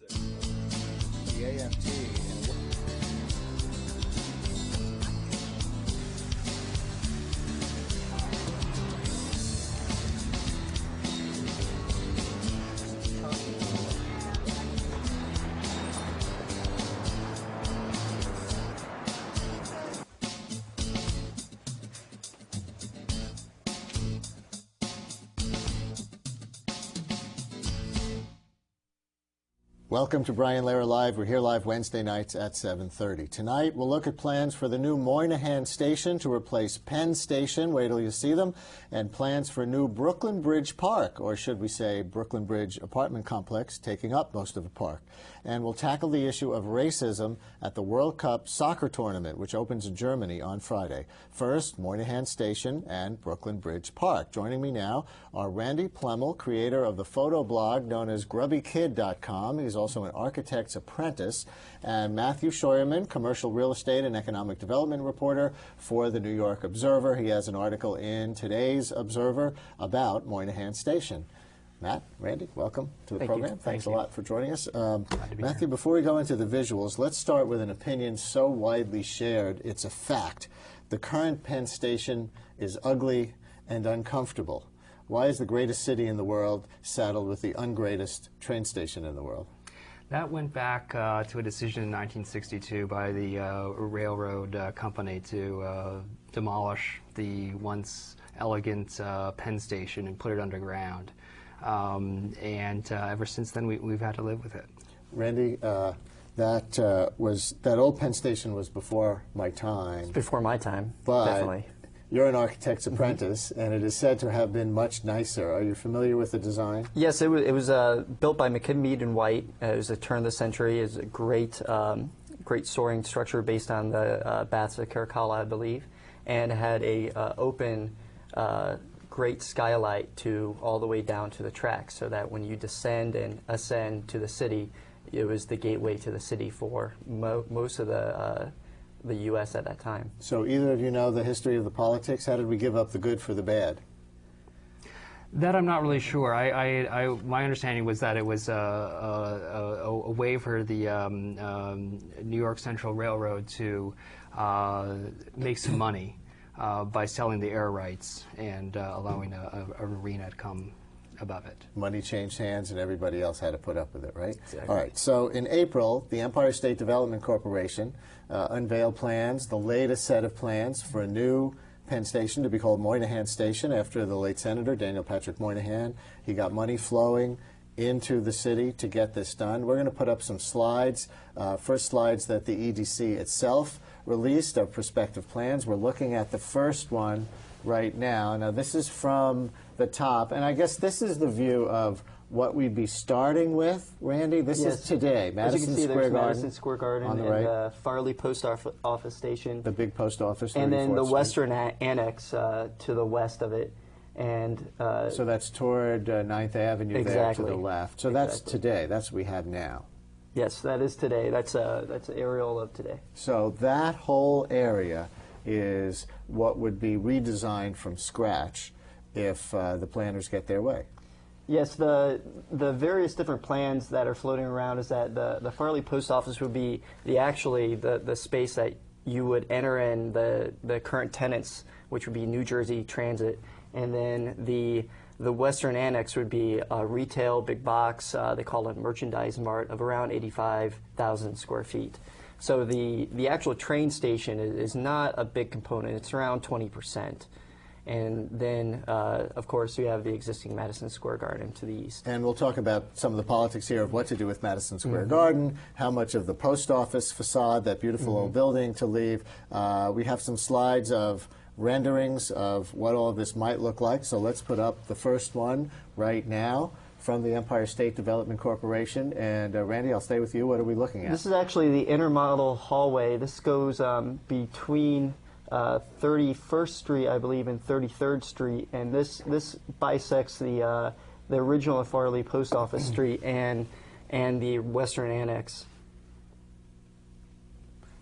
The AMT. Welcome to Brian Lehrer Live. We're here live Wednesday nights at 7:30. Tonight, we'll look at plans for the new Moynihan Station to replace Penn Station, wait till you see them, and plans for new Brooklyn Bridge Park, or should we say Brooklyn Bridge apartment complex, taking up most of the park. And we'll tackle the issue of racism at the World Cup soccer tournament, which opens in Germany on Friday. First, Moynihan Station and Brooklyn Bridge Park. Joining me now are Randy Plemel, creator of the photo blog known as GrubbyKid.com. He's also an architect's apprentice, and Matthew Shuerman, commercial real estate and economic development reporter for the New York Observer. He has an article in today's Observer about Moynihan Station. Matt, Randy, welcome to the program. Thanks a lot for joining us. Matthew, before we go into the visuals, let's start with an opinion so widely shared, it's a fact. The current Penn Station is ugly and uncomfortable. Why is the greatest city in the world saddled with the ungreatest train station in the world? That went back to a decision in 1962 by the railroad company to demolish the once elegant Penn Station and put it underground. And ever since then, we've had to live with it. Randy, that old Penn Station was before my time. It's before my time, but definitely. You're an architect's apprentice, and it is said to have been much nicer. Are you familiar with the design? Yes, it was built by McKim, Mead & White. It was a turn of the century. It was a great soaring structure based on the baths of Caracalla, I believe, and had a open, great skylight to all the way down to the tracks, so that when you descend and ascend to the city, it was the gateway to the city for most of the U.S. at that time. So either of you know the history of the politics? How did we give up the good for the bad? That I'm not really sure. My understanding was that it was a way for the New York Central Railroad to make some money by selling the air rights and allowing a arena to come above it. Money changed hands and everybody else had to put up with it, right? Exactly. All right, so in April, the Empire State Development Corporation unveiled plans, the latest set of plans for a new Penn Station to be called Moynihan Station after the late Senator Daniel Patrick Moynihan. He got money flowing into the city to get this done. We're going to put up some slides, first slides that the EDC itself released of prospective plans. We're looking at the first one right now. Now, this is from the top, and I guess this is the view of what we'd be starting with, Randy. This is today, Madison Square Garden. Madison Square Garden on the and right. the Farley Post Office Station. The big post office. And then the 34th Western Annex to the west of it. And so that's toward 9th Avenue there to the left. So that's today. That's what we have now. Yes, that is today. That's an aerial of today. So that whole area is what would be redesigned from scratch if the planners get their way. Yes, the various different plans that are floating around is that the Farley Post Office would be the space that you would enter in the current tenants, which would be New Jersey Transit, and then the Western Annex would be a retail big box, they call it merchandise mart, of around 85,000 square feet. So the actual train station is not a big component. It's around 20%. And then, of course, we have the existing Madison Square Garden to the east. And we'll talk about some of the politics here of what to do with Madison Square Garden, how much of the post office facade, that beautiful old building, to leave. We have some slides of renderings of what all of this might look like. So let's put up the first one right now from the Empire State Development Corporation. And Randy, I'll stay with you. What are we looking at? This is actually the intermodal hallway. This goes between 31st Street, I believe, and 33rd Street, and this bisects the original Farley Post Office Street and the Western Annex.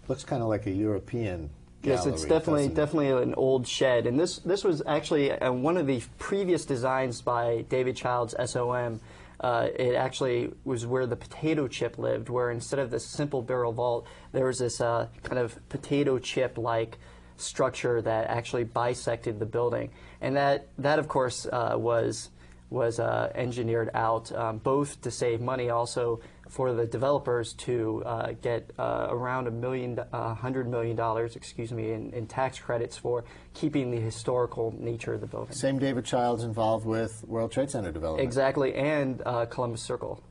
Looks kind of like a European Yes, gallery, it's definitely an old shed, and this was actually one of the previous designs by David Child's SOM. it actually was where the potato chip lived, where instead of this simple barrel vault, there was this kind of potato chip-like structure that actually bisected the building. And that of course, was engineered out both to save money, also for the developers to get around $100 million, excuse me, in tax credits for keeping the historical nature of the building. Same David Childs involved with World Trade Center development. Exactly, and Columbus Circle.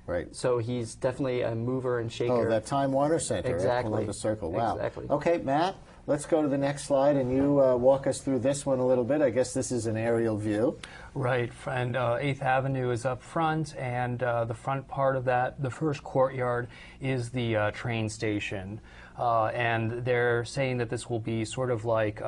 Right. So he's definitely a mover and shaker. Oh, that Time Warner Center at Columbus Circle. Wow. Exactly. Okay, Matt, let's go to the next slide, and you walk us through this one a little bit. I guess this is an aerial view. Right, and 8th Avenue is up front, and the front part of that, the first courtyard, is the train station. And they're saying that this will be sort of like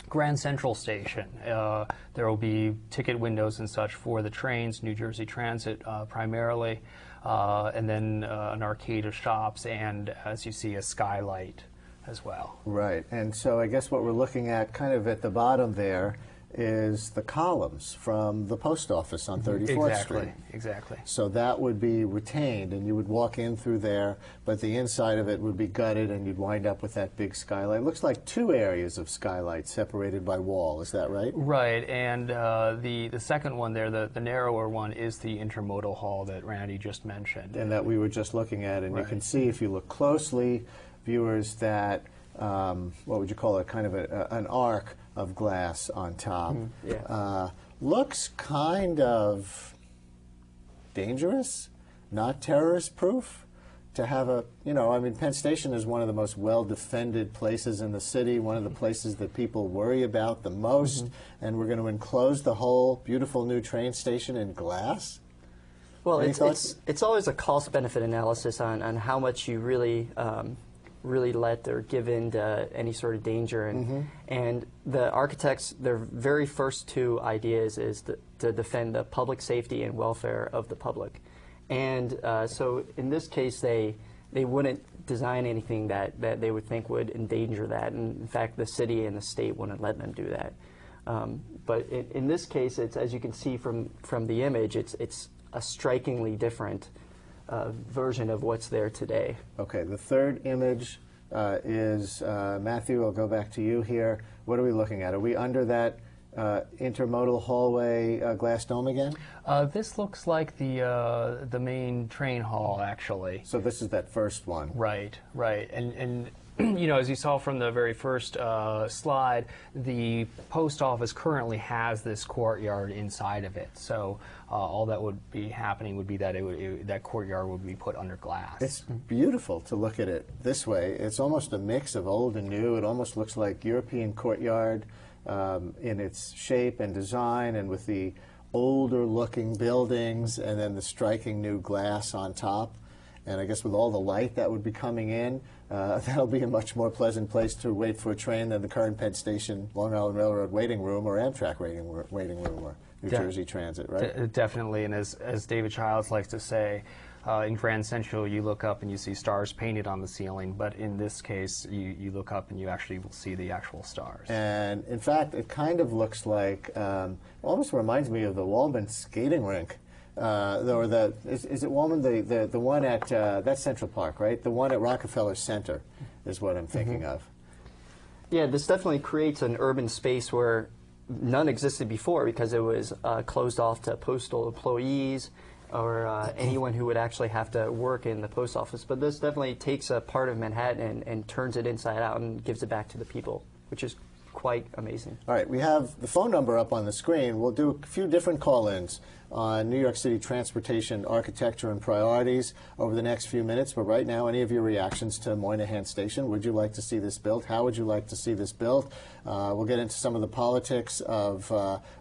Grand Central Station. There will be ticket windows and such for the trains, New Jersey Transit primarily, and then an arcade of shops, and as you see, a skylight as well. Right, and so I guess what we're looking at kind of at the bottom there is the columns from the post office on 34th Street. Exactly. So that would be retained, and you would walk in through there, but the inside of it would be gutted, and you'd wind up with that big skylight. It looks like two areas of skylight separated by wall. Is that right? Right, and the second one there, the narrower one, is the intermodal hall that Randy just mentioned. And that we were just looking at, and Right. you can see if you look closely, viewers, that what would you call it? Kind of an arc of glass on top. Yeah. Looks kind of dangerous, not terrorist proof. To have a, I mean, Penn Station is one of the most well-defended places in the city, one of the places that people worry about the most, and we're going to enclose the whole beautiful new train station in glass? Well, Any thoughts? it's always a cost-benefit analysis on how much you really let or give in to any sort of danger. And the architects, their very first two ideas is to defend the public safety and welfare of the public. And so in this case, they wouldn't design anything that they would think would endanger that. And in fact, the city and the state wouldn't let them do that. But in this case, it's, as you can see from the image, it's a strikingly different version of what's there today. Okay, the third image is, Matthew, I'll go back to you here. What are we looking at? Are we under that intermodal hallway glass dome again? This looks like the main train hall, actually. So this is that first one. Right, right. And as you saw from the very first slide, the post office currently has this courtyard inside of it. So all that would be happening would be that that courtyard would be put under glass. It's beautiful to look at it this way. It's almost a mix of old and new. It almost looks like European courtyard in its shape and design, and with the older looking buildings and then the striking new glass on top. And I guess with all the light that would be coming in, that'll be a much more pleasant place to wait for a train than the current Penn Station, Long Island Railroad waiting room, or Amtrak waiting room, or New Jersey Transit, right? Definitely, and as David Childs likes to say, in Grand Central, you look up and you see stars painted on the ceiling, but in this case, you look up and you actually will see the actual stars. And in fact, it kind of looks like, almost reminds me of the Wallman skating rink. Or is it Wallman? The one at, that's Central Park, right? The one at Rockefeller Center is what I'm thinking of. Yeah, this definitely creates an urban space where none existed before, because it was closed off to postal employees or anyone who would actually have to work in the post office. But this definitely takes a part of Manhattan and turns it inside out and gives it back to the people, which is quite amazing. All right, we have the phone number up on the screen. We'll do a few different call-ins on New York City transportation, architecture, and priorities over the next few minutes. But right now, any of your reactions to Moynihan Station? Would you like to see this built? How would you like to see this built? We'll get into some of the politics of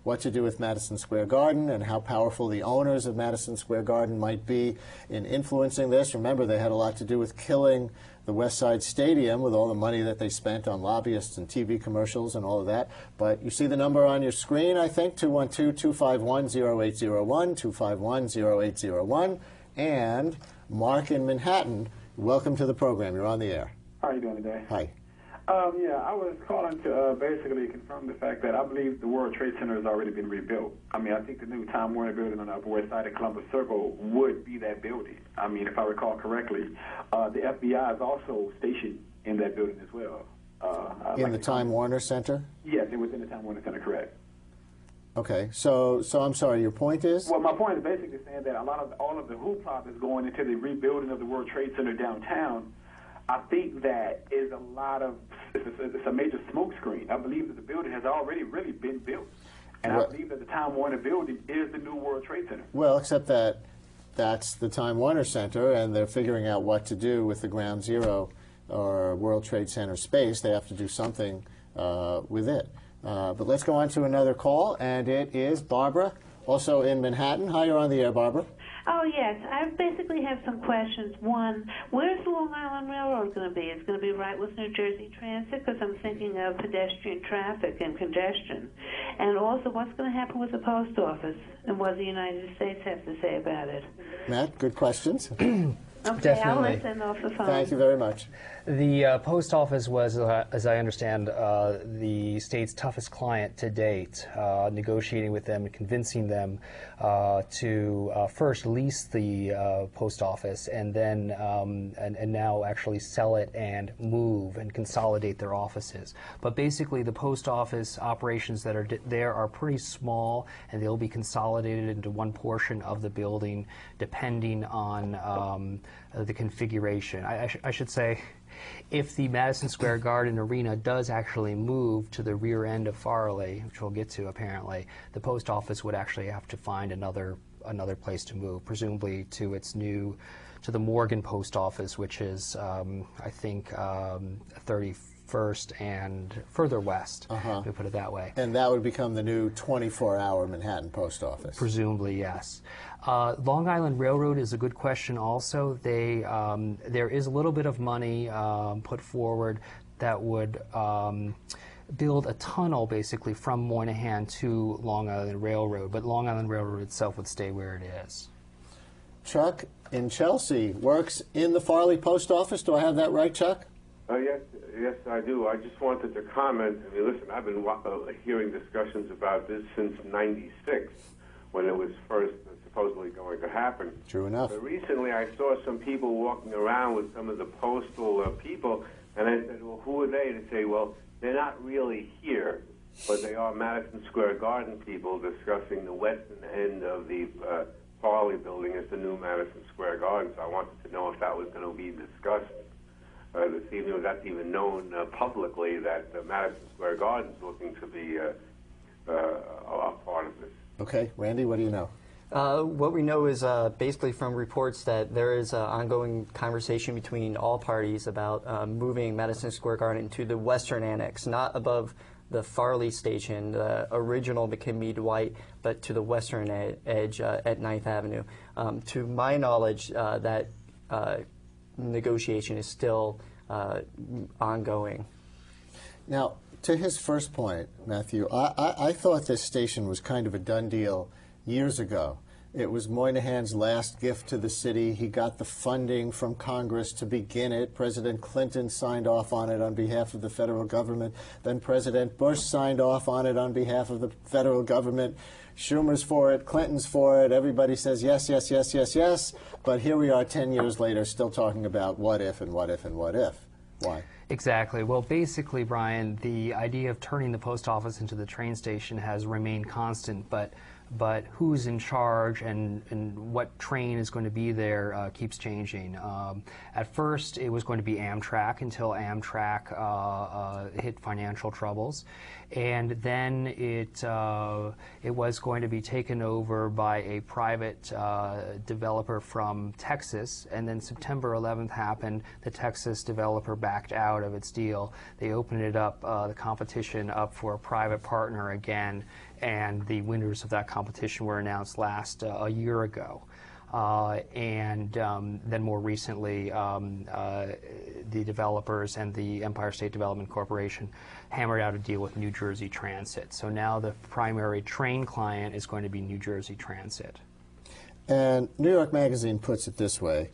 what to do with Madison Square Garden and how powerful the owners of Madison Square Garden might be in influencing this. Remember, they had a lot to do with killing the West Side Stadium with all the money that they spent on lobbyists and TV commercials and all of that. But you see the number on your screen, I think, 212-251-0801, 251-0801. And Mark in Manhattan, welcome to the program. You're on the air. How are you doing today? Hi. Yeah, I was calling to basically confirm the fact that I believe the World Trade Center has already been rebuilt. I mean, I think the new Time Warner building on the Upper West Side of Columbus Circle would be that building. I mean, if I recall correctly, the FBI is also stationed in that building as well. In the Time Warner Center? Yes, it was in the Time Warner Center, correct. Okay, so I'm sorry, your point is? Well, my point is basically saying that all of the hoopla that's going into the rebuilding of the World Trade Center downtown, I think that is it's a major smokescreen. I believe that the building has already really been built. And I believe that the Time Warner building is the new World Trade Center. Well, except that that's the Time Warner Center, and they're figuring out what to do with the Ground Zero or World Trade Center space. They have to do something with it. But let's go on to another call, and it is Barbara, also in Manhattan. Hi, you're on the air, Barbara. Oh, yes. I basically have some questions. One, where's the Long Island Railroad going to be? It's going to be right with New Jersey Transit, because I'm thinking of pedestrian traffic and congestion. And also, what's going to happen with the post office, and what does the United States have to say about it? Matt, good questions. Okay, Definitely. I'll listen off the phone. Thank you very much. The post office was, as I understand, the state's toughest client to date, negotiating with them and convincing them to first lease the post office and then and now actually sell it and move and consolidate their offices. But basically, the post office operations that are there are pretty small, and they'll be consolidated into one portion of the building, depending on the configuration. I should say, if the Madison Square Garden Arena does actually move to the rear end of Farley, which we'll get to apparently, the post office would actually have to find another place to move, presumably to the Morgan post office, which is I think 31st and further west, to put it that way. And that would become the new 24-hour Manhattan post office. Presumably, yes. Long Island Railroad is a good question also. There is a little bit of money put forward that would build a tunnel basically from Moynihan to Long Island Railroad, but Long Island Railroad itself would stay where it is. Chuck in Chelsea works in the Farley post office. Do I have that right, Chuck? Yes, I do. I just wanted to comment. I mean, listen, I've been hearing discussions about this since '96, when it was first supposedly going to happen. True enough. But recently, I saw some people walking around with some of the postal people, and I said, well, who are they? To say, well, they're not really here, but they are Madison Square Garden people discussing the western end of the Farley building as the new Madison Square Garden. So I wanted to know if that was going to be discussed this evening, or that's even known publicly, that Madison Square Garden is looking to be a part of this. Okay, Randy, what do you know? What we know is basically from reports that there is an ongoing conversation between all parties about moving Madison Square Garden to the western annex, not above the Farley Station, the original McKinley-Dwight, but to the western edge at 9th Avenue. To my knowledge, that negotiation is still ongoing. Now, to his first point, Matthew, I thought this station was kind of a done deal years ago. It was Moynihan's last gift to the city. He got the funding from Congress to begin it. President Clinton signed off on it on behalf of the federal government. Then President Bush signed off on it on behalf of the federal government. Schumer's for it, Clinton's for it. Everybody says yes, yes, yes, yes, yes. But here we are 10 years later still talking about what if and what if and what if. Why? Exactly. Well, basically, Brian, the idea of turning the post office into the train station has remained constant, but who's in charge and what train is going to be there keeps changing. At first, it was going to be Amtrak until Amtrak hit financial troubles, and then it was going to be taken over by a private developer from Texas, and then September 11th happened. The Texas developer backed out of its deal. They opened it up, the competition up for a private partner again, and the winners of that competition were announced a year ago. And then more recently, the developers and the Empire State Development Corporation hammered out a deal with New Jersey Transit. So now the primary train client is going to be New Jersey Transit. And New York Magazine puts it this way.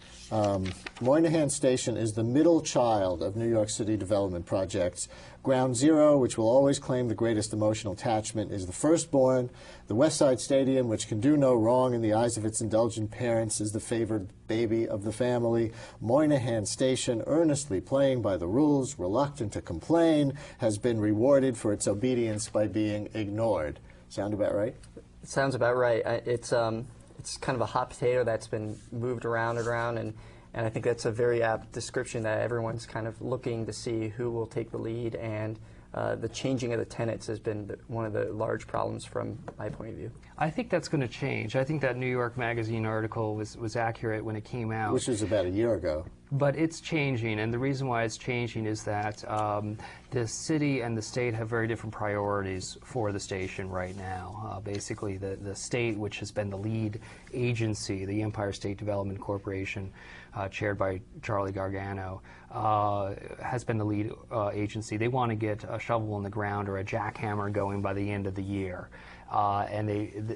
Moynihan Station is the middle child of New York City development projects. Ground Zero, which will always claim the greatest emotional attachment, is the firstborn. The West Side Stadium, which can do no wrong in the eyes of its indulgent parents, is the favored baby of the family. Moynihan Station, earnestly playing by the rules, reluctant to complain, has been rewarded for its obedience by being ignored. Sound about right? It sounds about right. It's kind of a hot potato that's been moved around, and I think that's a very apt description that everyone's kind of looking to see who will take the lead, and the changing of the tenants has been one of the large problems from my point of view. I think that's going to change. I think that New York Magazine article was accurate when it came out. Which was about a year ago. But it's changing, and the reason why it's changing is that the city and the state have very different priorities for the station right now. Basically, the state, which has been the lead agency, the Empire State Development Corporation, chaired by Charlie Gargano, has been the lead agency. They want to get a shovel in the ground or a jackhammer going by the end of the year. And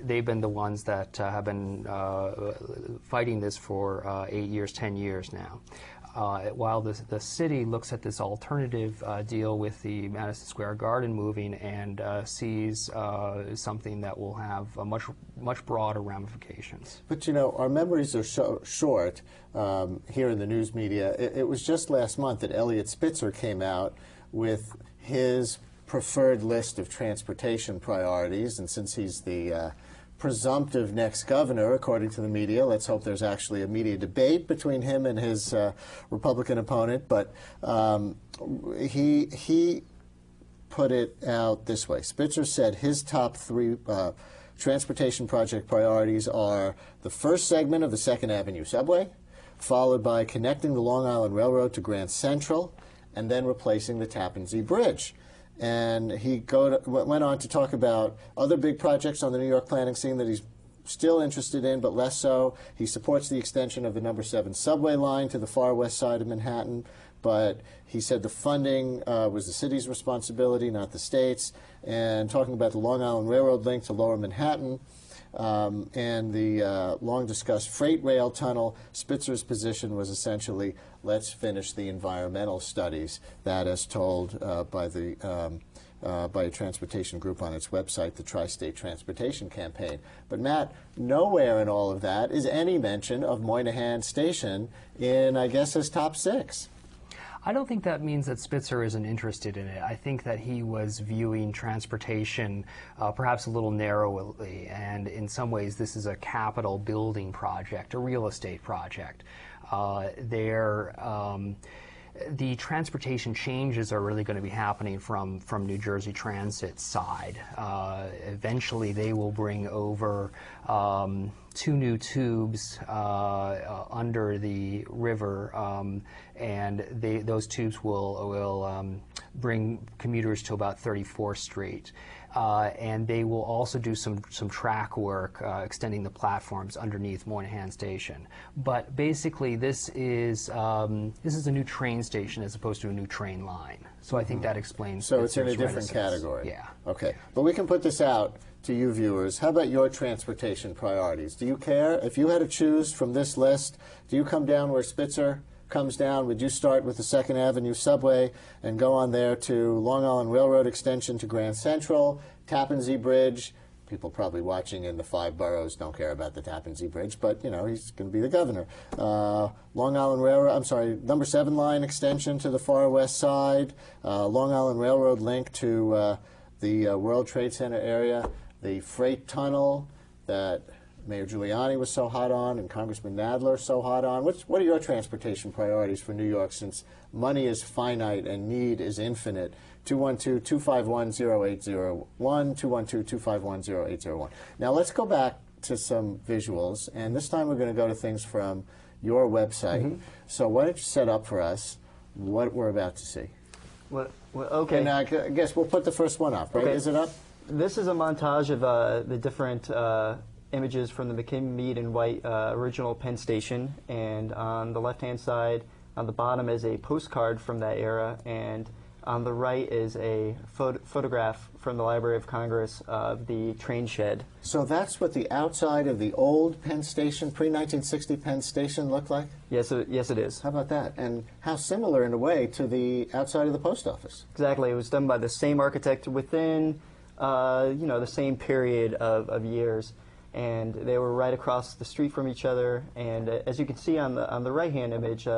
they've been the ones that have been fighting this for 8 years, 10 years now. While the city looks at this alternative deal with the Madison Square Garden moving and sees something that will have a much broader ramifications. But you know, our memories are short here in the news media. It was just last month that Eliot Spitzer came out with his preferred list of transportation priorities, and since he's the presumptive next governor, according to the media, let's hope there's actually a media debate between him and his Republican opponent, but he put it out this way. Spitzer said his top three transportation project priorities are the first segment of the 2nd Avenue subway, followed by connecting the Long Island Railroad to Grand Central, and then replacing the Tappan Zee Bridge. And he went on to talk about other big projects on the New York planning scene that he's still interested in, but less so. He supports the extension of the No. 7 subway line to the far west side of Manhattan, but he said the funding was the city's responsibility, not the state's. And talking about the Long Island Railroad link to lower Manhattan, and the long-discussed freight rail tunnel, Spitzer's position was essentially, let's finish the environmental studies, that as told by a transportation group on its website, the Tri-State Transportation Campaign. But Matt, nowhere in all of that is any mention of Moynihan Station in, I guess, his top 6. I don't think that means that Spitzer isn't interested in it. I think that he was viewing transportation perhaps a little narrowly, and in some ways this is a capital building project, a real estate project. The transportation changes are really going to be happening from New Jersey Transit's side. Eventually they will bring over 2 new tubes under the river, and those tubes will bring commuters to about 34th Street. And they will also do some track work extending the platforms underneath Moynihan Station. But basically, this is a new train station as opposed to a new train line. So I think that explains. So it's in a different category. Yeah. Okay. But we can put this out to you viewers. How about your transportation priorities? Do you care if you had to choose from this list? Do you come down where Spitzer comes down? Would you start with the 2nd Avenue subway and go on there to Long Island Railroad extension to Grand Central, Tappan Zee Bridge? People probably watching in the 5 boroughs don't care about the Tappan Zee Bridge, but you know, he's going to be the governor. Long Island Railroad, No. 7 line extension to the far west side, Long Island Railroad link to the World Trade Center area, the freight tunnel that Mayor Giuliani was so hot on and Congressman Nadler so hot on. What are your transportation priorities for New York, since money is finite and need is infinite? 212-251-0801, 212-251-0801. Now let's go back to some visuals, and this time we're going to go to things from your website. Mm-hmm. So why don't you set up for us what we're about to see? Well, okay. And I guess we'll put the first one up, right? Okay. Is it up? This is a montage of the different images from the McKim, Mead, and White original Penn Station, and on the left-hand side, on the bottom is a postcard from that era, and On the right is a photograph from the Library of Congress of the train shed. So that's what the outside of the old Penn Station, pre-1960 Penn Station looked like? Yes, yes it is. How about that? And how similar, in a way, to the outside of the post office? Exactly. It was done by the same architect within, the same period of years. And they were right across the street from each other. And as you can see on the right-hand image,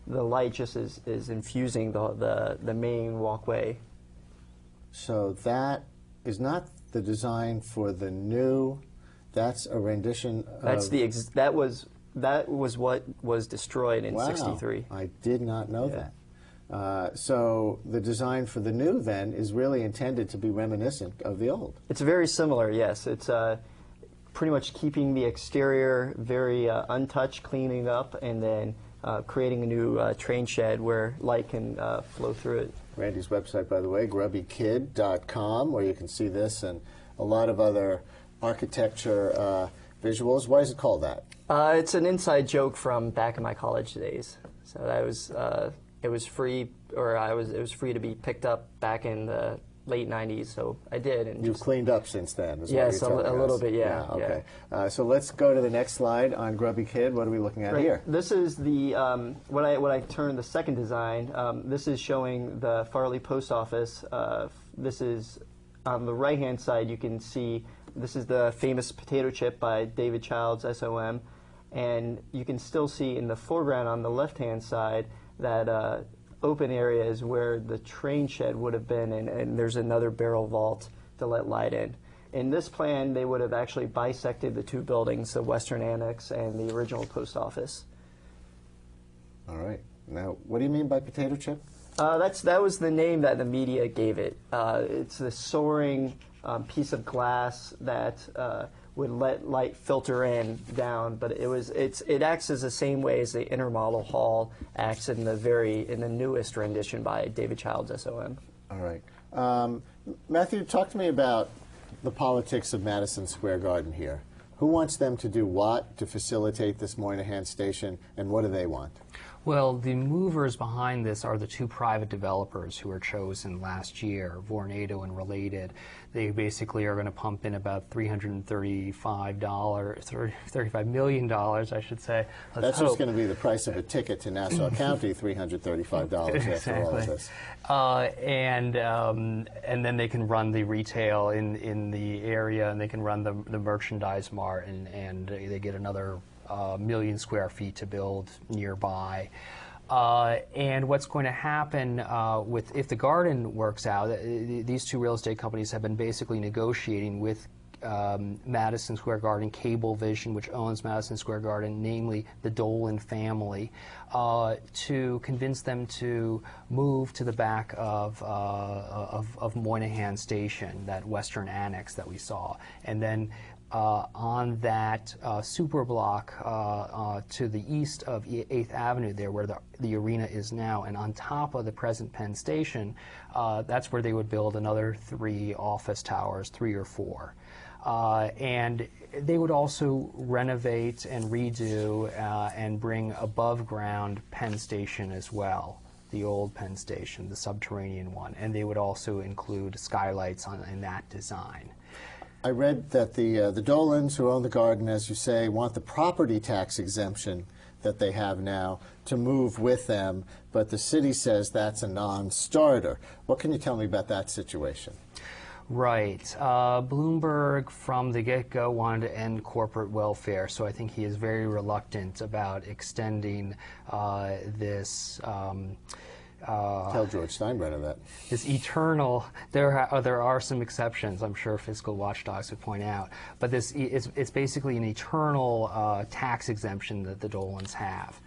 the light just is infusing the main walkway. So that is not the design for the new. That's a rendition of. That was what was destroyed in '63. I did not know that. So the design for the new then is really intended to be reminiscent of the old. It's very similar. Yes, it's pretty much keeping the exterior very untouched, cleaning up, and then creating a new train shed where light can flow through it. Randy's website, by the way, grubbykid.com, where you can see this and a lot of other architecture visuals. Why is it called that? It's an inside joke from back in my college days. So that was it was free, it was free to be picked up back in the late '90s. So I did. And you've cleaned up since then. Yes, a little bit. Yeah. Okay. So let's go to the next slide on Grubby Kid. What are we looking at here? This is the what I turned the second design. This is showing the Farley Post Office. This is on the right-hand side. You can see this is the famous potato chip by David Childs, SOM, and you can still see in the foreground on the left-hand side that open area is where the train shed would have been, and there's another barrel vault to let light in. In this plan, they would have actually bisected the two buildings, the Western Annex and the original post office. All right. Now, what do you mean by potato chip? That was the name that the media gave it. It's the soaring piece of glass that would let light filter in down, but it acts as the same way as the intermodal hall acts in the newest rendition by David Childs, SOM. All right. Matthew, talk to me about the politics of Madison Square Garden here. Who wants them to do what to facilitate this Moynihan Station, and what do they want? Well, the movers behind this are the two private developers who were chosen last year, Vornado and Related. They basically are going to pump in about $35 million, I should say. That's just going to be the price of a ticket to Nassau County, $335 after all of this. And then they can run the retail in the area, and they can run the merchandise mart, and they get another million square feet to build nearby. And what's going to happen if the garden works out, these two real estate companies have been basically negotiating with Madison Square Garden, Cablevision, which owns Madison Square Garden, namely the Dolan family, to convince them to move to the back of Moynihan Station, that Western Annex that we saw, and then on that super block to the east of 8th Avenue there, where the arena is now, and on top of the present Penn Station, that's where they would build another 3 office towers, 3 or 4. And they would also renovate and redo and bring above ground Penn Station as well, the old Penn Station, the subterranean one, and they would also include skylights in that design. I read that the Dolans, who own the garden, as you say, want the property tax exemption that they have now to move with them, but the city says that's a non-starter. What can you tell me about that situation? Right. Bloomberg, from the get-go, wanted to end corporate welfare, so I think he is very reluctant about extending this tell George Steinbrenner that. This eternal, there are some exceptions, I'm sure fiscal watchdogs would point out, but it's basically an eternal tax exemption that the Dolans have.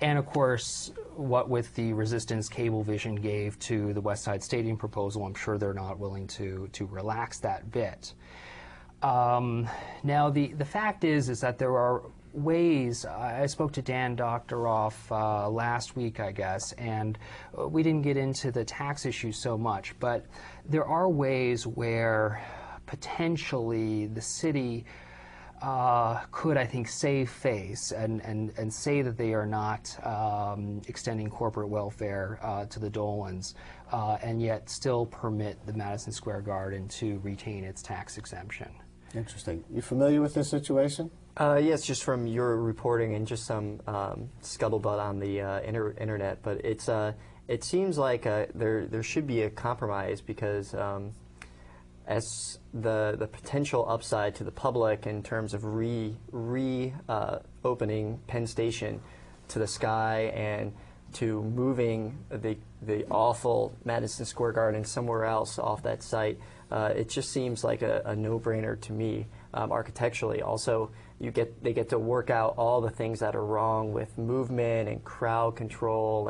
And of course, what with the resistance Cablevision gave to the West Side Stadium proposal, I'm sure they're not willing to relax that bit. Now, the fact is that there are ways. I spoke to Dan Doctoroff last week, I guess, and we didn't get into the tax issue so much, but there are ways where potentially the city could, I think, save face and say that they are not extending corporate welfare to the Dolans, and yet still permit the Madison Square Garden to retain its tax exemption. Interesting. You familiar with this situation? Yes, just from your reporting and just some scuttlebutt on the internet. But it seems like there should be a compromise, because as the potential upside to the public in terms of opening Penn Station to the sky and to moving the awful Madison Square Garden somewhere else off that site, it just seems like a no-brainer to me. Architecturally, also, they get to work out all the things that are wrong with movement and crowd control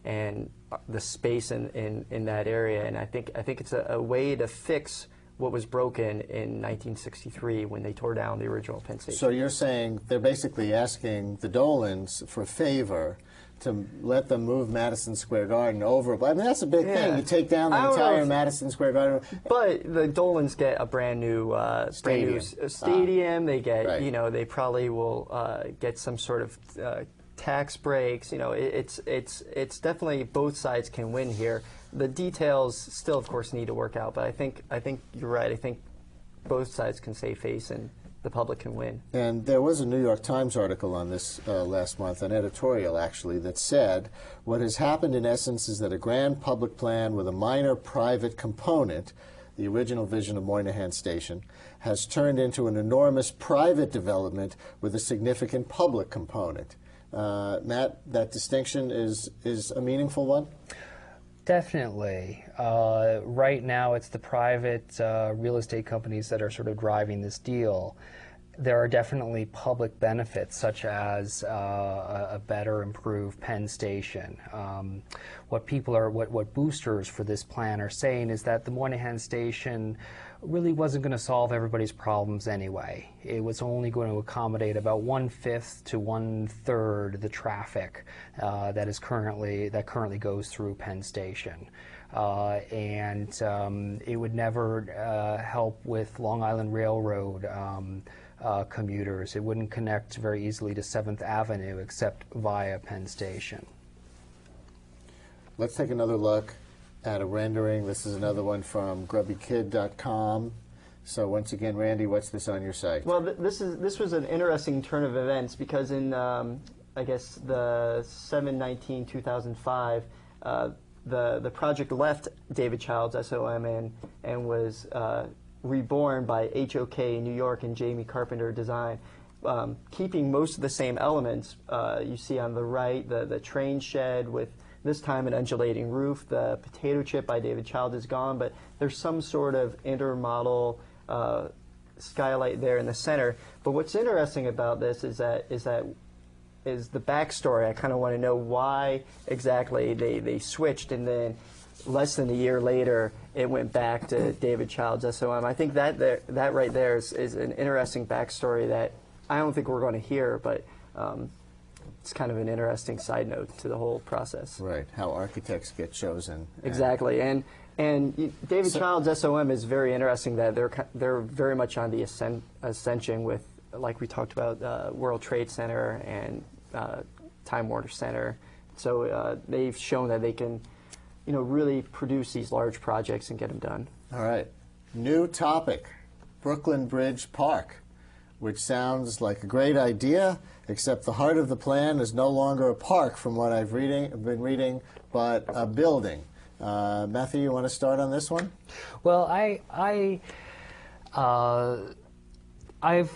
and the space in that area. And I think it's a way to fix what was broken in 1963 when they tore down the original Penn Station. So you're saying they're basically asking the Dolans for a favor to let them move Madison Square Garden over. I mean, that's a big thing. You take down the entire Madison Square Garden. But the Dolans get a brand new stadium. They get, you know, they probably will get some sort of tax breaks. You know, it's definitely both sides can win here. The details still, of course, need to work out. But I think you're right. I think both sides can save face and the public can win. And there was a New York Times article on this last month, an editorial actually, that said what has happened in essence is that a grand public plan with a minor private component, the original vision of Moynihan Station, has turned into an enormous private development with a significant public component. Matt, that distinction is a meaningful one? Definitely. Right now, it's the private real estate companies that are sort of driving this deal. There are definitely public benefits, such as a better, improved Penn Station. What boosters for this plan are saying is that the Moynihan Station really wasn't going to solve everybody's problems anyway. It was only going to accommodate about 1/5 to 1/3 the traffic that currently goes through Penn Station. And it would never help with Long Island Railroad commuters. It wouldn't connect very easily to 7th Avenue except via Penn Station. Let's take another look at a rendering. This is another one from grubbykid.com. So once again, Randy, what's this on your site? Well, this was an interesting turn of events, because in I guess the 7/19/2005, the project left David Child's SOM and was reborn by HOK in New York and Jamie Carpenter Design, keeping most of the same elements. You see on the right the train shed with this time an undulating roof. The potato chip by David Child is gone, but there's some sort of intermodal skylight there in the center. But what's interesting about this is the backstory. I kind of want to know why exactly they switched, and then less than a year later it went back to David Child's SOM. I think that right there is an interesting backstory that I don't think we're going to hear, but it's kind of an interesting side note to the whole process. Right, how architects get chosen. Exactly, and David Child's SOM is very interesting. That they're very much on the ascension with, like we talked about, World Trade Center and Time Warner Center. So they've shown that they can, really produce these large projects and get them done. All right, new topic: Brooklyn Bridge Park, which sounds like a great idea, except the heart of the plan is no longer a park, from what I've been reading, but a building. Matthew, you want to start on this one? Well, I've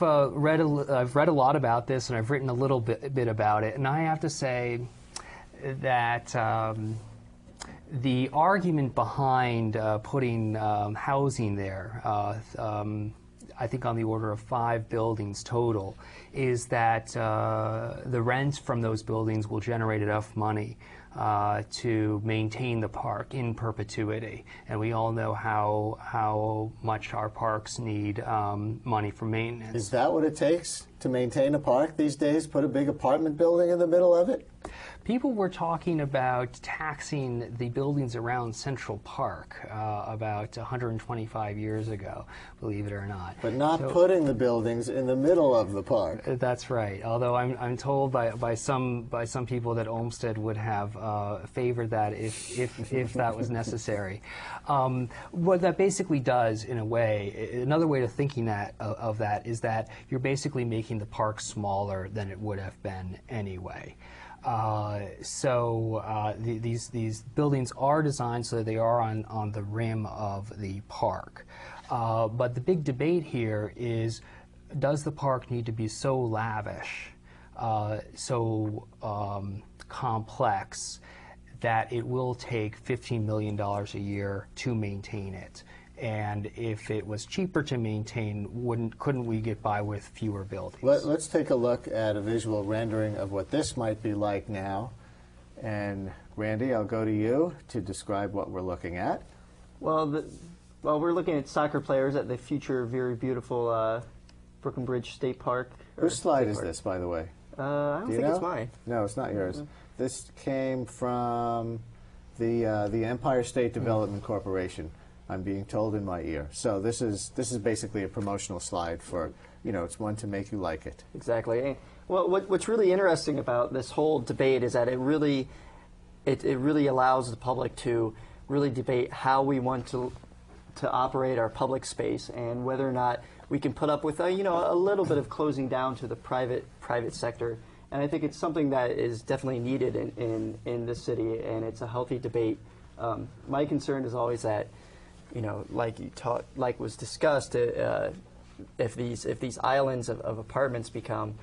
read a lot about this, and I've written a little bit about it, and I have to say that the argument behind putting housing there, I think on the order of 5 buildings total, is that the rents from those buildings will generate enough money to maintain the park in perpetuity. And we all know how much our parks need money for maintenance. Is that what it takes to maintain a park these days? Put a big apartment building in the middle of it? People were talking about taxing the buildings around Central Park about 125 years ago, believe it or not. But not putting the buildings in the middle of the park. That's right. Although I'm told by some people that Olmsted would have favored that if that was necessary. What that basically does, in a way, another way of thinking of that is that you're basically making the park smaller than it would have been anyway. These buildings are designed so that they are on the rim of the park. But the big debate here is, does the park need to be so lavish, so complex, that it will take $15 million a year to maintain it? And if it was cheaper to maintain, couldn't we get by with fewer buildings? Let's take a look at a visual rendering of what this might be like now. And Randy, I'll go to you to describe what we're looking at. Well, we're looking at soccer players at the future very beautiful Brooklyn Bridge State Park. Whose slide is this, by the way? I don't think it's mine. No, it's not yours. This came from the Empire State Development Corporation, I'm being told in my ear. So this is basically a promotional slide for, it's one to make you like it. Exactly. Well, what's really interesting about this whole debate is that it really allows the public to really debate how we want to operate our public space, and whether or not we can put up with a little bit of closing down to the private sector. And I think it's something that is definitely needed in this city, and it's a healthy debate. My concern is always that, like was discussed, if these islands of apartments become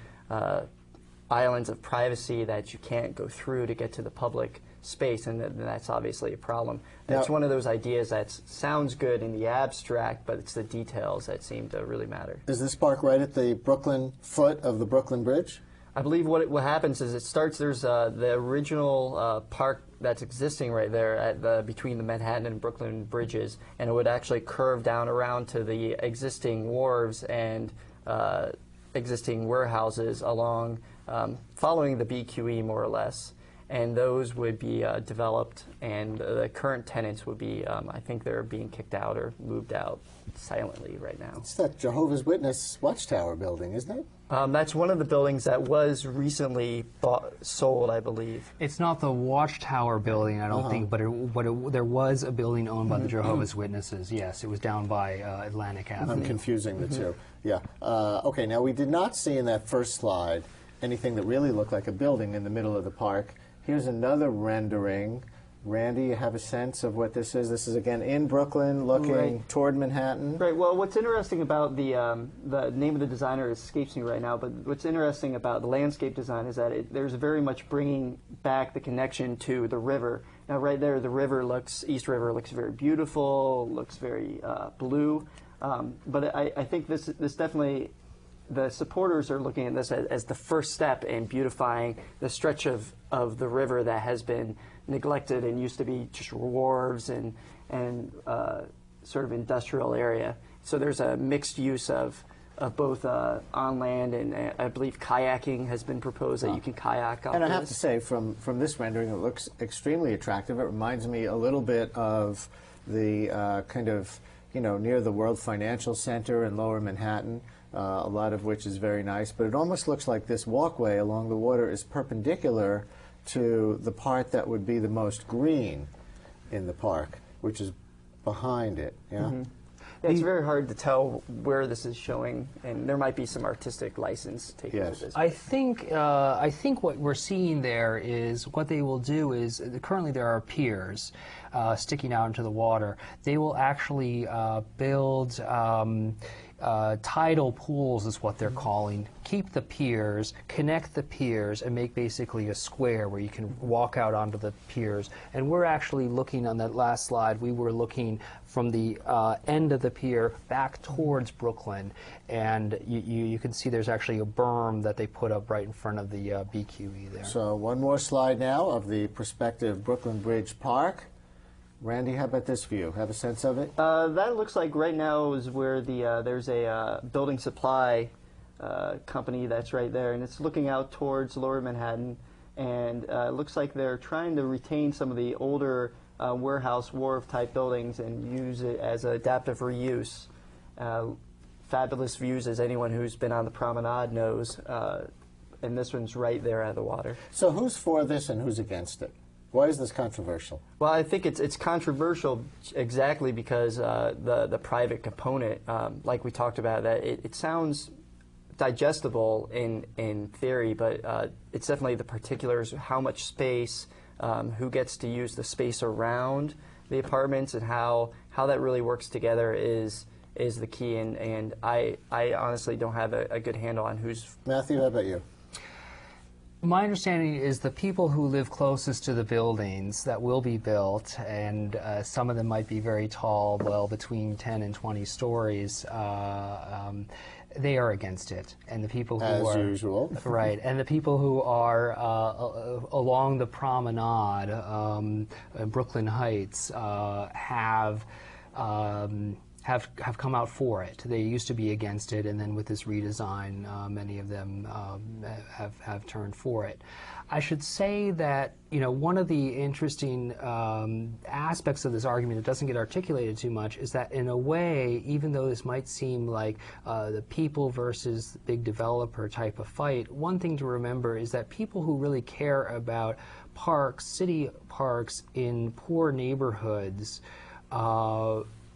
islands of privacy that you can't go through to get to the public space, and that's obviously a problem. It's one of those ideas that sounds good in the abstract, but it's the details that seem to really matter. Is this park right at the Brooklyn foot of the Brooklyn Bridge? I believe what happens is it starts. There's the original park that's existing right there at between the Manhattan and Brooklyn bridges, and it would actually curve down around to the existing wharves and existing warehouses along, following the BQE more or less. And those would be developed, and the current tenants would be, I think they're being kicked out or moved out silently right now. It's that Jehovah's Witness Watchtower building, isn't it? That's one of the buildings that was recently sold, I believe. It's not the Watchtower building, I don't think, but there was a building owned by the Jehovah's Witnesses. Yes, it was down by Atlantic Avenue. I'm confusing the two. Yeah. Okay, now we did not see in that first slide anything that really looked like a building in the middle of the park. Here's another rendering. Randy, you have a sense of what this is? This is, again, in Brooklyn, looking toward Manhattan. Right. Well, what's interesting about the name of the designer escapes me right now, but what's interesting about the landscape design is that there's very much bringing back the connection to the river. Now, right there, the river East River looks very beautiful, looks very blue. But I think this definitely, the supporters are looking at this as the first step in beautifying the stretch of the river that has been neglected and used to be just wharves and sort of industrial area. So there's a mixed use of both on land and I believe kayaking has been proposed, that you can kayak off. And I have to say, from this rendering, it looks extremely attractive. It reminds me a little bit of the kind of, near the World Financial Center in Lower Manhattan. A lot of which is very nice, but it almost looks like this walkway along the water is perpendicular to the part that would be the most green in the park, which is behind it. Yeah? Yeah, it's very hard to tell where this is showing, and there might be some artistic license taken with this. I think what we're seeing there is what they will do is, currently there are piers sticking out into the water. They will actually build tidal pools, is what they're calling. Keep the piers, connect the piers, and make basically a square where you can walk out onto the piers. And we're actually looking on that last slide, we were looking from the end of the pier back towards Brooklyn. And you can see there's actually a berm that they put up right in front of the BQE there. So one more slide now of the prospective Brooklyn Bridge Park. Randy, how about this view? Have a sense of it? That looks like right now is where there's a building supply company that's right there, and it's looking out towards Lower Manhattan. and it looks like they're trying to retain some of the older warehouse wharf type buildings and use it as adaptive reuse. Fabulous views, as anyone who's been on the promenade knows, and this one's right there at the water. So who's for this and who's against it? Why is this controversial? Well, I think it's controversial exactly because the private component, like we talked about, that it sounds digestible in theory, but it's definitely the particulars, how much space, who gets to use the space around the apartments, and how that really works together is the key. And I honestly don't have a good handle on who's... Matthew, how about you? My understanding is the people who live closest to the buildings that will be built, and some of them might be very tall, well, between 10 and 20 stories, they are against it. And the people who As are... usual. Right. And the people who are along the promenade, Brooklyn Heights, have come out for it. They used to be against it, and then with this redesign, many of them have turned for it. I should say that, you know, one of the interesting aspects of this argument that doesn't get articulated too much is that, in a way, even though this might seem like the people versus big developer type of fight, one thing to remember is that people who really care about parks, city parks in poor neighborhoods,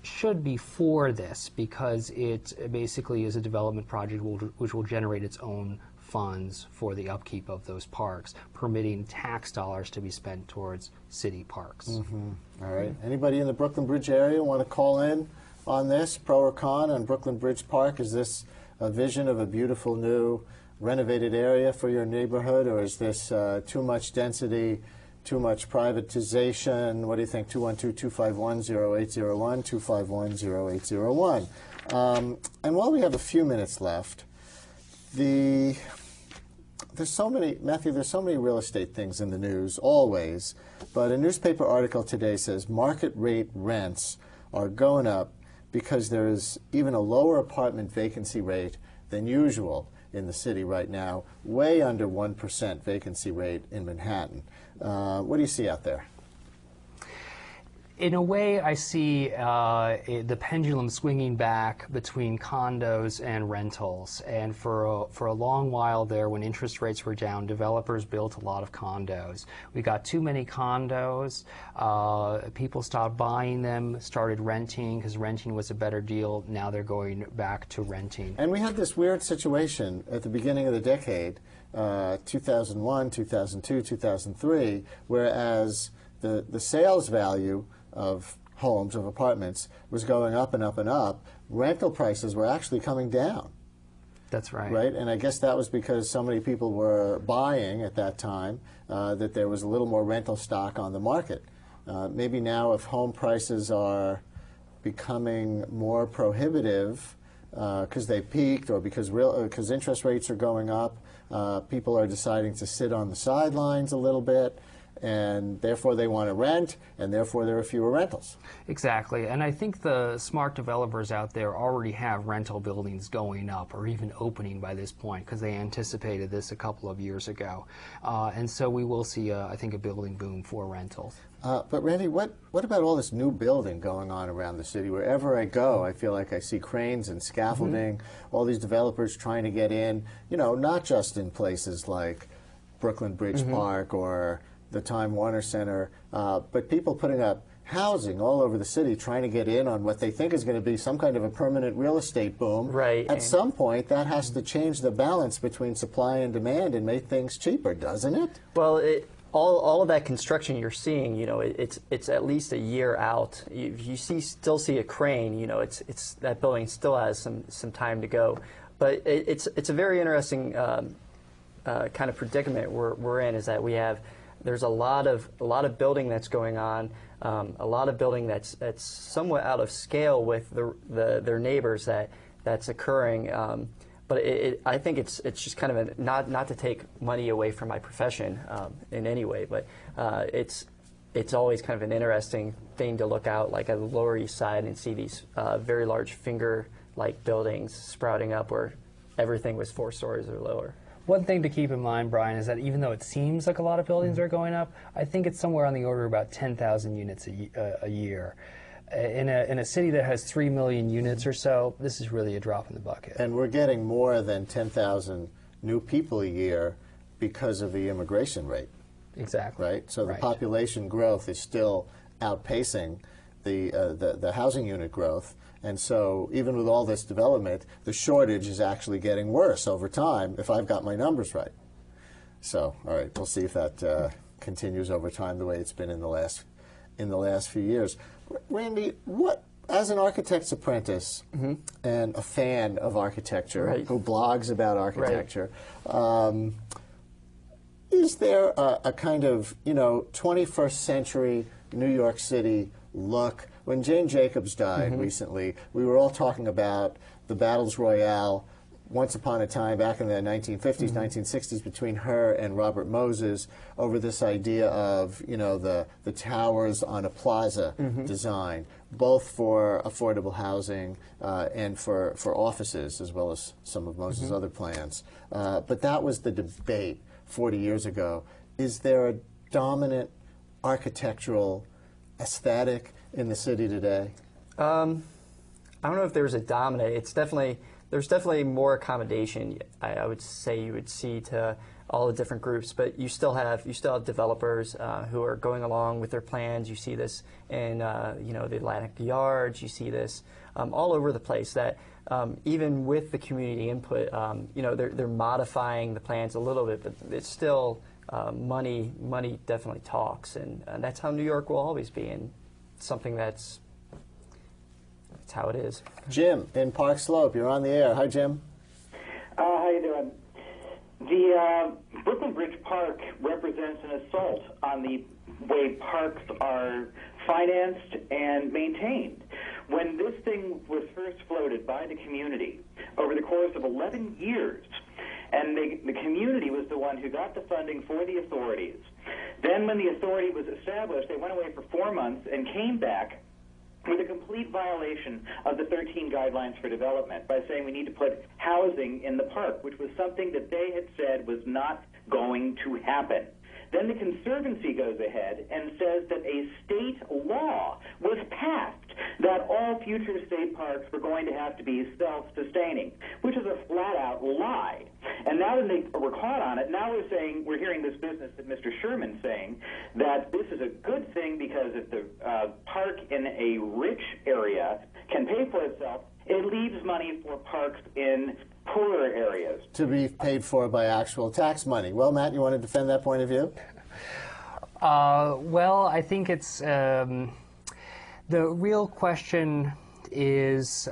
should be for this, because it basically is a development project which will generate its own funds for the upkeep of those parks, permitting tax dollars to be spent towards city parks. Mm-hmm. All right. Anybody in the Brooklyn Bridge area want to call in on this, pro or con, on Brooklyn Bridge Park? Is this a vision of a beautiful new renovated area for your neighborhood, or is this too much density, too much privatization? What do you think? 212-251-0801, 251-0801. And while we have a few minutes left, there's so many, Matthew, there's so many real estate things in the news, always. But a newspaper article today says market rate rents are going up because there is even a lower apartment vacancy rate than usual in the city right now, way under 1% vacancy rate in Manhattan. What do you see out there? In a way, I see the pendulum swinging back between condos and rentals. And for a long while there, when interest rates were down, developers built a lot of condos. We got too many condos. People stopped buying them, started renting, because renting was a better deal. Now they're going back to renting. And we had this weird situation at the beginning of the decade, 2001, 2002, 2003, whereas the sales value of homes, of apartments, was going up and up and up, rental prices were actually coming down. That's right. Right? And I guess that was because so many people were buying at that time that there was a little more rental stock on the market. Maybe now, if home prices are becoming more prohibitive because they peaked, or because interest rates are going up, people are deciding to sit on the sidelines a little bit, and therefore they want to rent, and therefore there are fewer rentals. Exactly, and I think the smart developers out there already have rental buildings going up, or even opening by this point, because they anticipated this a couple of years ago. And so we will see, I think, a building boom for rentals. But Randy, what about all this new building going on around the city? Wherever I go, I feel like I see cranes and scaffolding, all these developers trying to get in, you know, not just in places like Brooklyn Bridge Park or the Time Warner Center, but people putting up housing all over the city, trying to get in on what they think is going to be some kind of a permanent real estate boom. Right. At some point, that has to change the balance between supply and demand and make things cheaper, doesn't it? Well, all of that construction you're seeing, you know, it's at least a year out. You still see a crane, you know, it's that building still has some time to go, but it's a very interesting kind of predicament we're in, is that there's a lot of building that's going on, a lot of building that's somewhat out of scale with their neighbors that's occurring. But I think it's just kind of not to take money away from my profession in any way, but it's always kind of an interesting thing to look out, like at the Lower East Side, and see these very large finger-like buildings sprouting up where everything was 4 stories or lower. One thing to keep in mind, Brian, is that even though it seems like a lot of buildings are going up, I think it's somewhere on the order of about 10,000 units a year. In a city that has 3 million units or so, this is really a drop in the bucket. And we're getting more than 10,000 new people a year because of the immigration rate. Exactly. Right? So the population growth is still outpacing the housing unit growth. And so even with all this development, the shortage is actually getting worse over time if I've got my numbers right. So, all right, we'll see if that continues over time the way it's been in the last few years. Randy, what, as an architect's apprentice and a fan of architecture who blogs about architecture, is there a kind of, 21st century New York City look? When Jane Jacobs died recently, we were all talking about the battles royale once upon a time back in the 1950s, 1960s between her and Robert Moses over this idea of, the towers on a plaza design, both for affordable housing and for offices, as well as some of Moses' other plans. But that was the debate 40 years ago. Is there a dominant architectural aesthetic in the city today? I don't know if there's a dominant. There's definitely more accommodation. I would say you would see to all the different groups, but you still have developers who are going along with their plans. You see this in the Atlantic Yards. You see this all over the place. That even with the community input, they're modifying the plans a little bit, but it's still money. Money definitely talks, and that's how New York will always be, and something that's how it is. Jim in Park Slope, you're on the air. Hi, Jim. How you doing? The Brooklyn Bridge Park represents an assault on the way parks are financed and maintained. When this thing was first floated by the community over the course of 11 years, and the community was the one who got the funding for the authorities. Then when the authority was established, they went away for 4 months and came back with a complete violation of the 13 guidelines for development by saying we need to put housing in the park, which was something that they had said was not going to happen. Then the Conservancy goes ahead and says that a state law was passed that all future state parks were going to have to be self-sustaining, which is a flat-out lie. And now that they were caught on it, now we're hearing this business that Mr. Schuerman saying that this is a good thing because if the park in a rich area can pay for itself, it leaves money for parks in poorer areas. To be paid for by actual tax money. Well, Matt, you want to defend that point of view? Well, I think it's the real question is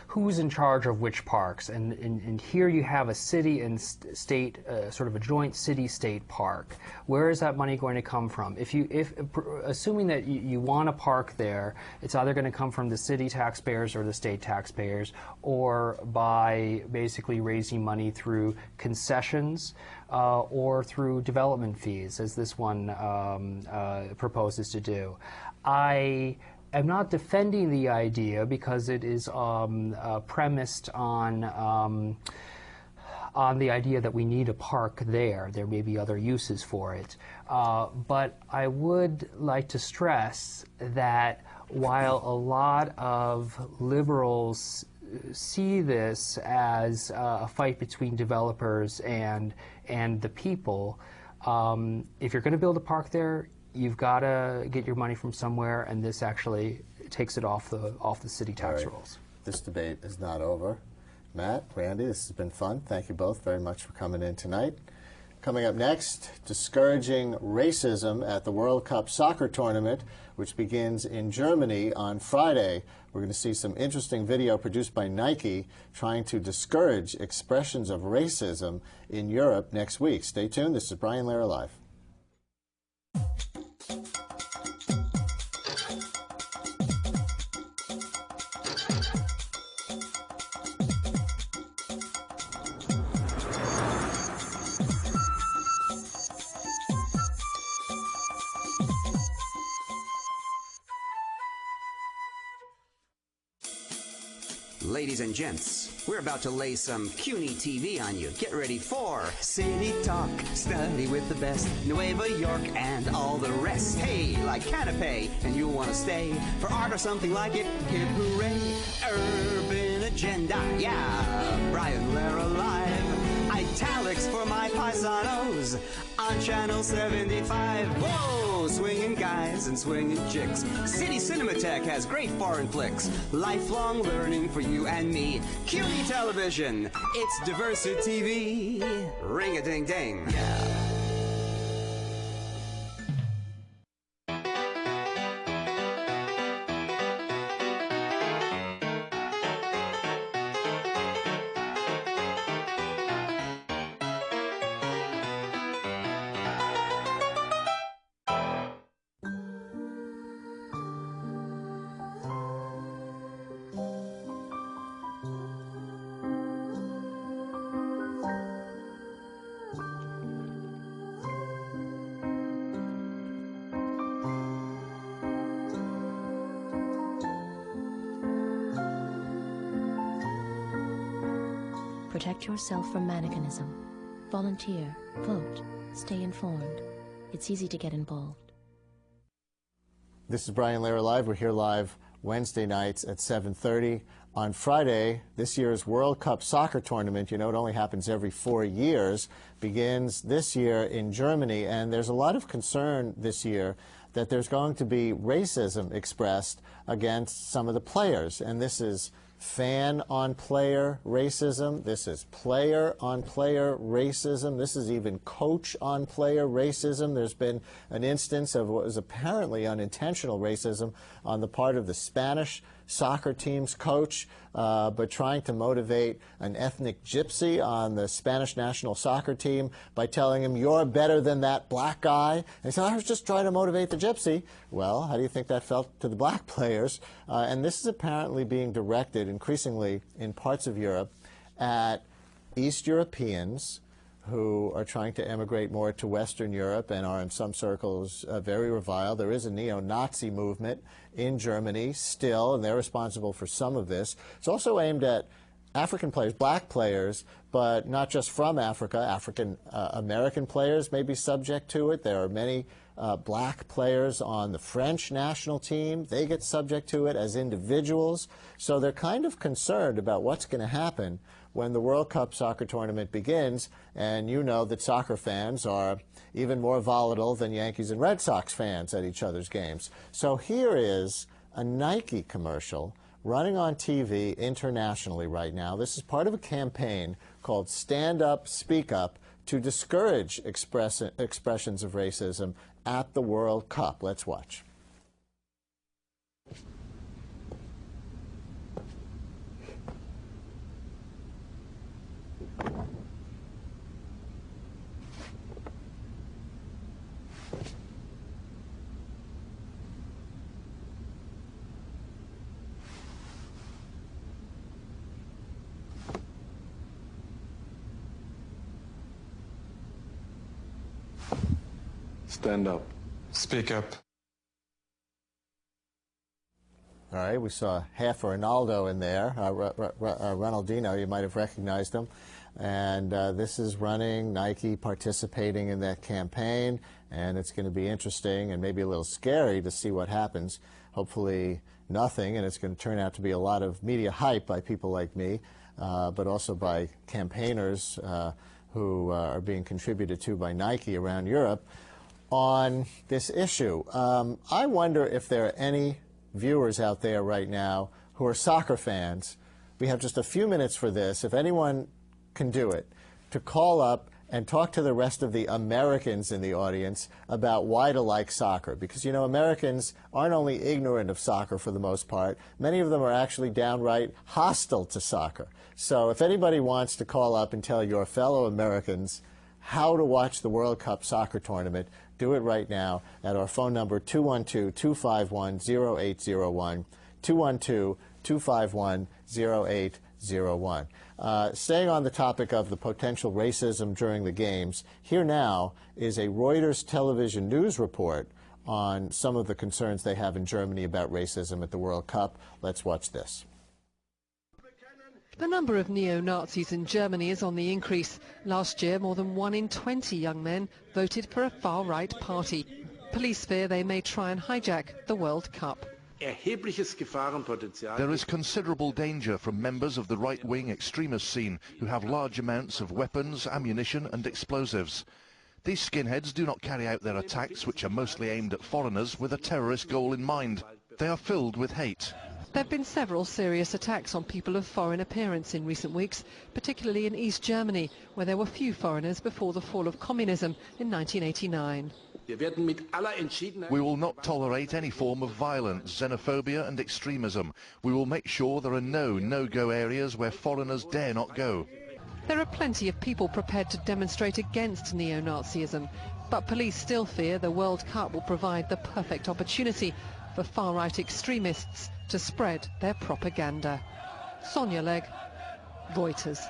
who's in charge of which parks, and here you have a city and state, sort of a joint city-state park. Where is that money going to come from? Assuming that you want a park there, it's either going to come from the city taxpayers or the state taxpayers, or by basically raising money through concessions or through development fees, as this one proposes to do. I'm not defending the idea because it is premised on the idea that we need a park there. There may be other uses for it. But I would like to stress that while a lot of liberals see this as a fight between developers and the people, if you're going to build a park there, you've got to get your money from somewhere, and this actually takes it off the city tax rolls. This debate is not over. Matt, Randy, this has been fun. Thank you both very much for coming in tonight. Coming up next, discouraging racism at the World Cup soccer tournament, which begins in Germany on Friday. We're going to see some interesting video produced by Nike trying to discourage expressions of racism in Europe next week. Stay tuned. This is Brian Lehrer Live. Ladies and gents, We're about to lay some CUNY TV on you. Get ready for City Talk. Study with the best. Nueva York and all the rest. Hey, like Canapé, and you'll want to stay for art or something like it. Hip hooray. Urban Agenda. Yeah, Brian Lehrer live. Italics for my paisanos on Channel 75. Whoa, swinging guys and swinging chicks. City Cinematheque has great foreign flicks. Lifelong learning for you and me. CUNY Television, it's diversity TV. Ring-a-ding-ding. Yeah. Protect yourself from mannequinism. Volunteer. Vote. Stay informed. It's easy to get involved. This is Brian Lehrer Live. We're here live Wednesday nights at 7:30. On Friday, this year's World Cup soccer tournament, you know, it only happens every 4 years, begins this year in Germany. And there's a lot of concern this year that there's going to be racism expressed against some of the players. And this is fan-on-player racism. This is player-on-player racism. This is even coach-on-player racism. There's been an instance of what was apparently unintentional racism on the part of the Spanish soccer team's coach, but trying to motivate an ethnic gypsy on the Spanish national soccer team by telling him, "You're better than that black guy." And he said, "I was just trying to motivate the gypsy." Well, how do you think that felt to the black players? And this is apparently being directed increasingly in parts of Europe at East Europeans who are trying to emigrate more to Western Europe and are in some circles very reviled. There is a neo-Nazi movement in Germany still, and they're responsible for some of this. It's also aimed at African players, black players, but not just from Africa. African American players may be subject to it. There are many black players on the French national team. They get subject to it as individuals. So they're kind of concerned about what's going to happen when the World Cup soccer tournament begins. And you know that soccer fans are even more volatile than Yankees and Red Sox fans at each other's games. So here is a Nike commercial running on TV internationally right now. This is part of a campaign called Stand Up, Speak Up to discourage expressions of racism at the World Cup. Let's watch. Stand up. Speak up. All right, we saw half Ronaldo in there. Ronaldinho, you might have recognized him. And this is running, Nike participating in that campaign. And it's going to be interesting and maybe a little scary to see what happens. Hopefully nothing, and it's going to turn out to be a lot of media hype by people like me, but also by campaigners who are being contributed to by Nike around Europe on this issue. I wonder if there are any viewers out there right now who are soccer fans. We have just a few minutes for this. If anyone can do it, to call up and talk to the rest of the Americans in the audience about why to like soccer. Because, you know, Americans aren't only ignorant of soccer for the most part, many of them are actually downright hostile to soccer. So if anybody wants to call up and tell your fellow Americans how to watch the World Cup soccer tournament, do it right now at our phone number 212-251-0801, 212-251-0801. Staying on the topic of the potential racism during the games, here now is a Reuters television news report on some of the concerns they have in Germany about racism at the World Cup. Let's watch this. The number of neo-Nazis in Germany is on the increase. Last year, more than 1 in 20 young men voted for a far-right party. Police fear they may try and hijack the World Cup. There is considerable danger from members of the right-wing extremist scene who have large amounts of weapons, ammunition and explosives. These skinheads do not carry out their attacks, which are mostly aimed at foreigners, with a terrorist goal in mind. They are filled with hate. There have been several serious attacks on people of foreign appearance in recent weeks, particularly in East Germany, where there were few foreigners before the fall of communism in 1989. We will not tolerate any form of violence, xenophobia and extremism. We will make sure there are no no-go areas where foreigners dare not go. There are plenty of people prepared to demonstrate against neo-Nazism, but police still fear the World Cup will provide the perfect opportunity for far-right extremists to spread their propaganda. Sonia Legg, Reuters.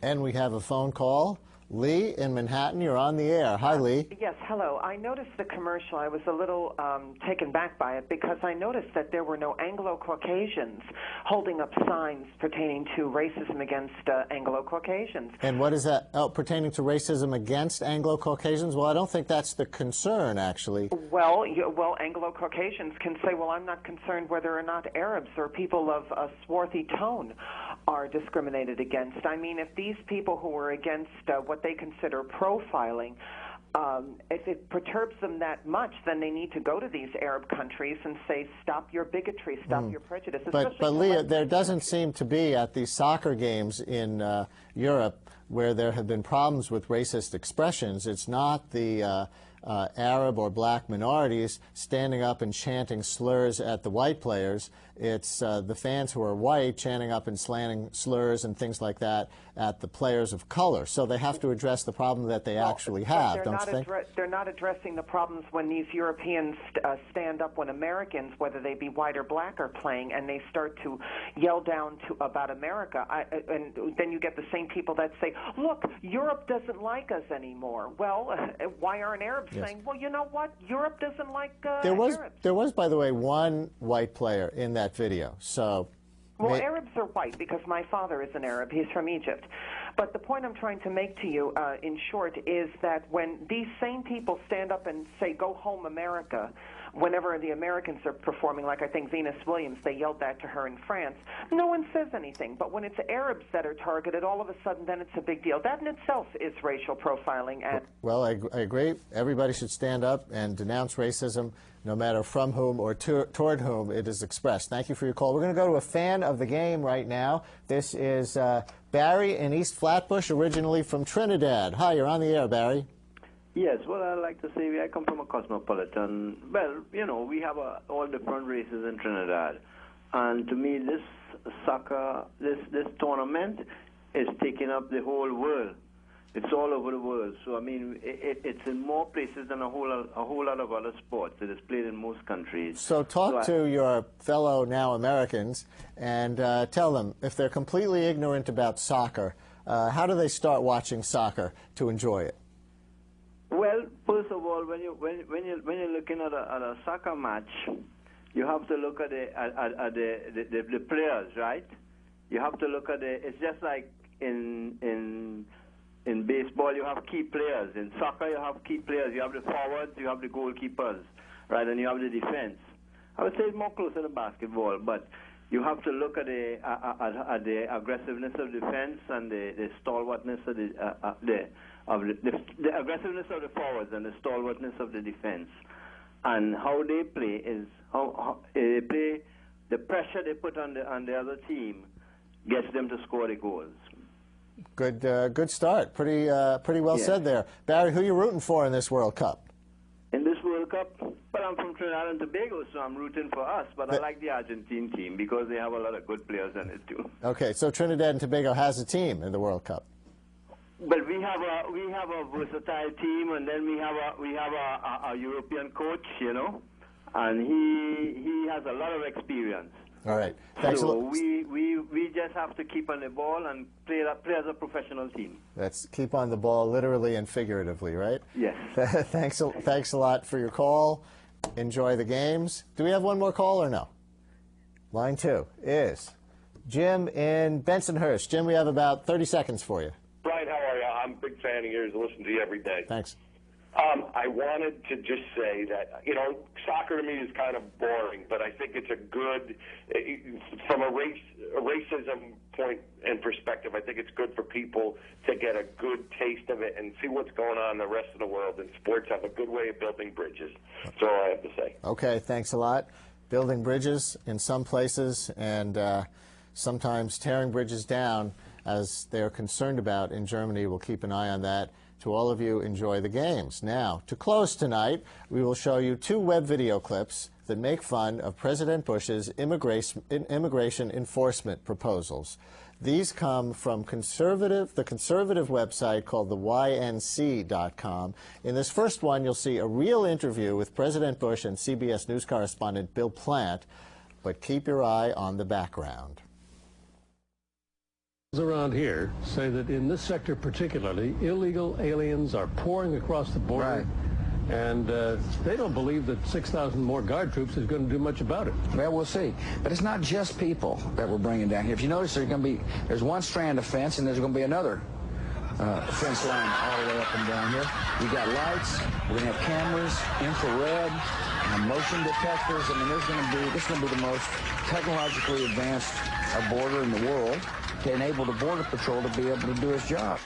And we have a phone call. Lee in Manhattan, you're on the air. Hi, Lee. Yes, hello. I noticed the commercial. I was a little taken back by it because I noticed that there were no Anglo-Caucasians holding up signs pertaining to racism against Anglo-Caucasians. And what is that? Oh, pertaining to racism against Anglo-Caucasians? Well, I don't think that's the concern, actually. Well, Anglo-Caucasians can say, well, I'm not concerned whether or not Arabs or people of a swarthy tone are discriminated against. I mean, if these people who are against what they consider profiling, if it perturbs them that much, then they need to go to these Arab countries and say, stop your bigotry, stop your prejudice. But Leah, there doesn't seem to be at these soccer games in Europe where there have been problems with racist expressions. It's not the Arab or black minorities standing up and chanting slurs at the white players. It's the fans who are white chanting up and slanting slurs and things like that at the players of color. So they have to address the problem that they actually have, don't you think? They're not addressing the problems when these Europeans stand up when Americans, whether they be white or black, are playing, and they start to yell down about America. And then you get the same people that say, look, Europe doesn't like us anymore. Well, why aren't Arabs saying, well, you know what, Europe doesn't like Arabs? There was, by the way, one white player in that video. So, well, Arabs are white because my father is an Arab. He's from Egypt. But the point I'm trying to make to you, in short, is that when these same people stand up and say, go home, America, whenever the Americans are performing, like I think Venus Williams, they yelled that to her in France, no one says anything. But when it's Arabs that are targeted, all of a sudden then it's a big deal. That in itself is racial profiling. And well, I agree. Everybody should stand up and denounce racism, no matter from whom or toward whom it is expressed. Thank you for your call. We're going to go to a fan of the game right now. This is Barry in East Flatbush, originally from Trinidad. Hi, you're on the air, Barry. Yes, well, I'd like to say I come from a cosmopolitan. Well, you know, we have all different races in Trinidad. And to me, this soccer, this tournament is taking up the whole world. It's all over the world. So, I mean, it's in more places than a whole lot of other sports. It is played in most countries. So talk to your fellow now Americans and tell them, if they're completely ignorant about soccer, how do they start watching soccer to enjoy it? Well, first of all, when you're looking at a soccer match, you have to look at the players, right? You have to look at it's just like in baseball, you have key players. In soccer, you have key players. You have the forwards, you have the goalkeepers, right, and you have the defense. I would say it's more closer to basketball, but you have to look at the aggressiveness of defense and the stalwartness of the aggressiveness of the forwards and the stalwartness of the defense. And how they play is how they play. The pressure they put on the other team gets them to score the goals. Good start. Pretty well said there. Barry, who are you rooting for in this World Cup? In this World Cup? Well, I'm from Trinidad and Tobago, so I'm rooting for us. But I like the Argentine team because they have a lot of good players in it too. Okay, so Trinidad and Tobago has a team in the World Cup. But we have a versatile team, and then we have a European coach, you know, and he has a lot of experience. All right. Thanks so a lot. we just have to keep on the ball and play as a professional team. Let's keep on the ball, literally and figuratively, right? Yes. Thanks a lot for your call. Enjoy the games. Do we have one more call or no? Line 2 is Jim in Bensonhurst. Jim, we have about 30 seconds for you. Brian, how are you? I'm a big fan of yours. I listen to you every day. Thanks. I wanted to just say that, soccer to me is kind of boring, but I think it's a good, from a racism point and perspective, I think it's good for people to get a good taste of it and see what's going on in the rest of the world. And sports have a good way of building bridges. That's all I have to say. Okay, thanks a lot. Building bridges in some places and sometimes tearing bridges down, as they're concerned about in Germany. We'll keep an eye on that. To all of you, enjoy the games. Now, to close tonight, we will show you 2 web video clips that make fun of President Bush's immigration enforcement proposals. These come from the conservative website called the YNC.com. In this first one, you'll see a real interview with President Bush and CBS News correspondent Bill Plant, but keep your eye on the background. Around here say that in this sector particularly, illegal aliens are pouring across the border, and they don't believe that 6,000 more guard troops is going to do much about it. Well, we'll see. But it's not just people that we're bringing down here. If you notice, there's one strand of fence, and there's going to be another fence line all the way up and down here. We got lights. We're going to have cameras, infrared, motion detectors. I mean, this is going to be the most technologically advanced border in the world, to enable the Border Patrol to be able to do his job.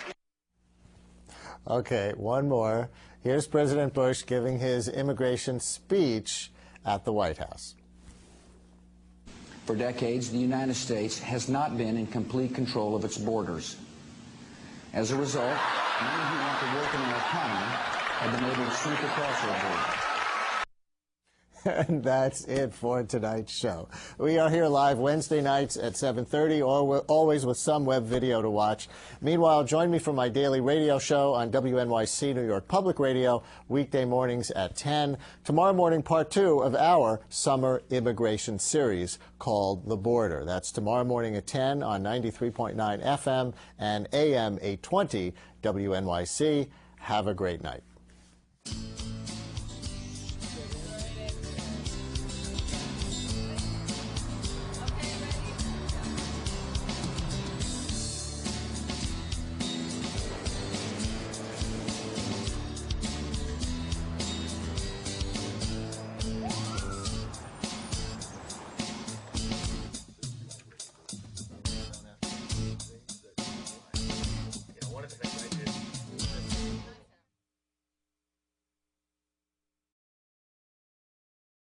Okay, one more. Here's President Bush giving his immigration speech at the White House. For decades, the United States has not been in complete control of its borders. As a result, many who want to work in our economy have been able to sneak across our border. And that's it for tonight's show. We are here live Wednesday nights at 7:30, always with some web video to watch. Meanwhile, join me for my daily radio show on WNYC New York Public Radio, weekday mornings at 10. Tomorrow morning, part 2 of our summer immigration series called The Border. That's tomorrow morning at 10 on 93.9 FM and AM 820 WNYC. Have a great night.